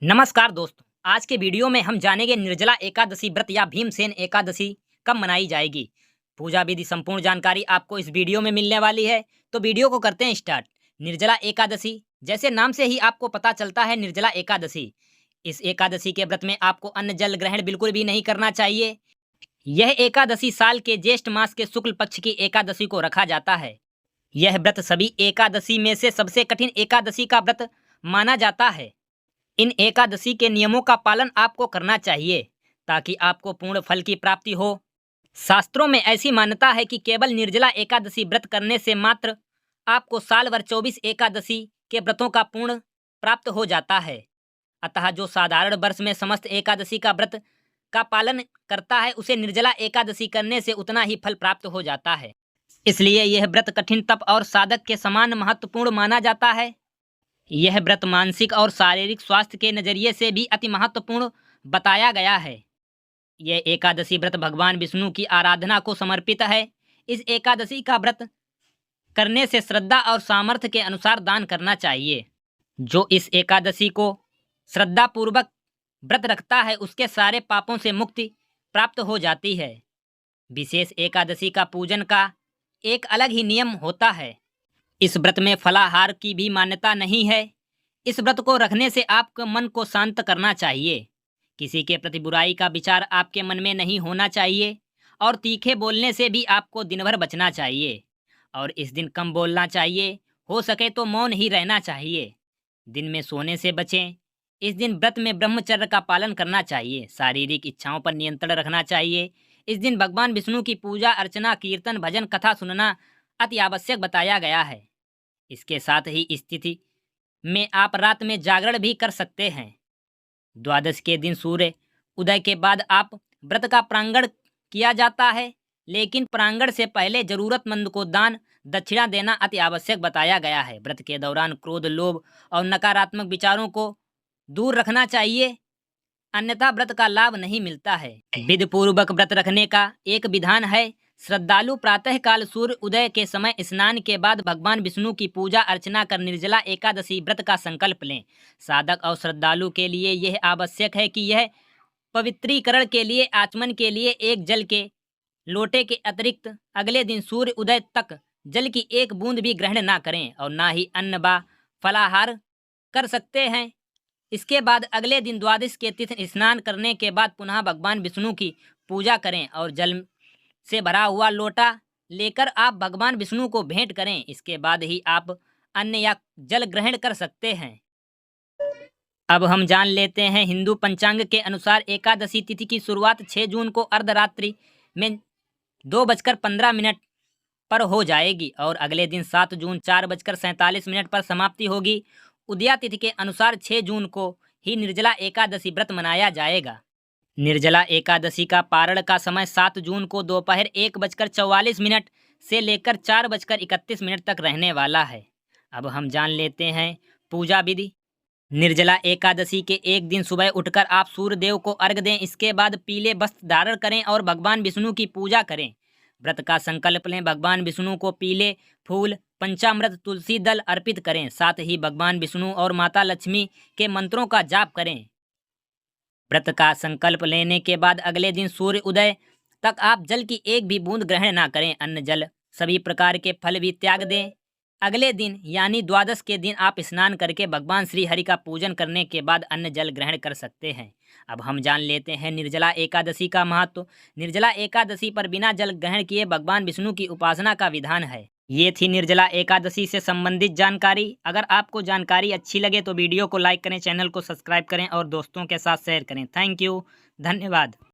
नमस्कार दोस्तों। आज के वीडियो में हम जानेंगे निर्जला एकादशी व्रत या भीमसेन एकादशी कब मनाई जाएगी। पूजा विधि संपूर्ण जानकारी आपको इस वीडियो में मिलने वाली है। तो वीडियो को करते हैं स्टार्ट। निर्जला एकादशी, जैसे नाम से ही आपको पता चलता है, निर्जला एकादशी। इस एकादशी के व्रत में आपको अन्न जल ग्रहण बिल्कुल भी नहीं करना चाहिए। यह एकादशी साल के ज्येष्ठ मास के शुक्ल पक्ष की एकादशी को रखा जाता है। यह व्रत सभी एकादशी में से सबसे कठिन एकादशी का व्रत माना जाता है। इन एकादशी के नियमों का पालन आपको करना चाहिए ताकि आपको पूर्ण फल की प्राप्ति हो। शास्त्रों में ऐसी मान्यता है कि केवल निर्जला एकादशी व्रत करने से मात्र आपको साल भर 24 एकादशी के व्रतों का पूर्ण प्राप्त हो जाता है। अतः जो साधारण वर्ष में समस्त एकादशी का व्रत का पालन करता है, उसे निर्जला एकादशी करने से उतना ही फल प्राप्त हो जाता है। इसलिए यह व्रत कठिन तप और साधक के समान महत्वपूर्ण माना जाता है। यह व्रत मानसिक और शारीरिक स्वास्थ्य के नजरिए से भी अति महत्वपूर्ण बताया गया है। यह एकादशी व्रत भगवान विष्णु की आराधना को समर्पित है। इस एकादशी का व्रत करने से श्रद्धा और सामर्थ्य के अनुसार दान करना चाहिए। जो इस एकादशी को श्रद्धा पूर्वक व्रत रखता है, उसके सारे पापों से मुक्ति प्राप्त हो जाती है। विशेष एकादशी का पूजन का एक अलग ही नियम होता है। इस व्रत में फलाहार की भी मान्यता नहीं है। इस व्रत को रखने से आपके मन को शांत करना चाहिए। किसी के प्रति बुराई का विचार आपके मन में नहीं होना चाहिए और तीखे बोलने से भी आपको दिन भर बचना चाहिए। और इस दिन कम बोलना चाहिए, हो सके तो मौन ही रहना चाहिए। दिन में सोने से बचें। इस दिन व्रत में ब्रह्मचर्य का पालन करना चाहिए। शारीरिक इच्छाओं पर नियंत्रण रखना चाहिए। इस दिन भगवान विष्णु की पूजा अर्चना, कीर्तन, भजन, कथा सुनना अति आवश्यक बताया गया है। इसके साथ ही स्थिति में आप रात में जागरण भी कर सकते हैं। द्वादश के दिन सूर्य उदय के बाद आप व्रत का प्रांगण किया जाता है, लेकिन प्रांगण से पहले जरूरतमंद को दान दक्षिणा देना अति आवश्यक बताया गया है। व्रत के दौरान क्रोध, लोभ और नकारात्मक विचारों को दूर रखना चाहिए, अन्यथा व्रत का लाभ नहीं मिलता है। विधि पूर्वक व्रत रखने का एक विधान है। श्रद्धालु प्रातः काल सूर्य उदय के समय स्नान के बाद भगवान विष्णु की पूजा अर्चना कर निर्जला एकादशी व्रत का संकल्प लें। साधक और श्रद्धालु के लिए यह आवश्यक है कि यह पवित्रीकरण के लिए आचमन के लिए एक जल के लोटे के अतिरिक्त अगले दिन सूर्य उदय तक जल की एक बूंद भी ग्रहण ना करें और ना ही अन्न व फलाहार कर सकते हैं। इसके बाद अगले दिन द्वादश के तिथि स्नान करने के बाद पुनः भगवान विष्णु की पूजा करें और जल से भरा हुआ लोटा लेकर आप भगवान विष्णु को भेंट करें। इसके बाद ही आप अन्न या जल ग्रहण कर सकते हैं। अब हम जान लेते हैं हिंदू पंचांग के अनुसार एकादशी तिथि की शुरुआत 6 जून को अर्धरात्रि में 2:15 पर हो जाएगी और अगले दिन 7 जून 4:47 पर समाप्ति होगी। उदया तिथि के अनुसार 6 जून को ही निर्जला एकादशी व्रत मनाया जाएगा। निर्जला एकादशी का पारण का समय 7 जून को दोपहर 1:44 से लेकर 4:31 तक रहने वाला है। अब हम जान लेते हैं पूजा विधि। निर्जला एकादशी के एक दिन सुबह उठकर आप सूर्य देव को अर्घ दें। इसके बाद पीले वस्त्र धारण करें और भगवान विष्णु की पूजा करें। व्रत का संकल्प लें। भगवान विष्णु को पीले फूल, पंचामृत, तुलसी दल अर्पित करें। साथ ही भगवान विष्णु और माता लक्ष्मी के मंत्रों का जाप करें। व्रत का संकल्प लेने के बाद अगले दिन सूर्य उदय तक आप जल की एक भी बूंद ग्रहण ना करें। अन्न जल सभी प्रकार के फल भी त्याग दें। अगले दिन यानी द्वादश के दिन आप स्नान करके भगवान श्री हरि का पूजन करने के बाद अन्न जल ग्रहण कर सकते हैं। अब हम जान लेते हैं निर्जला एकादशी का महत्व। निर्जला एकादशी पर बिना जल ग्रहण किए भगवान विष्णु की उपासना का विधान है। ये थी निर्जला एकादशी से संबंधित जानकारी। अगर आपको जानकारी अच्छी लगे तो वीडियो को लाइक करें, चैनल को सब्सक्राइब करें और दोस्तों के साथ शेयर करें। थैंक यू, धन्यवाद।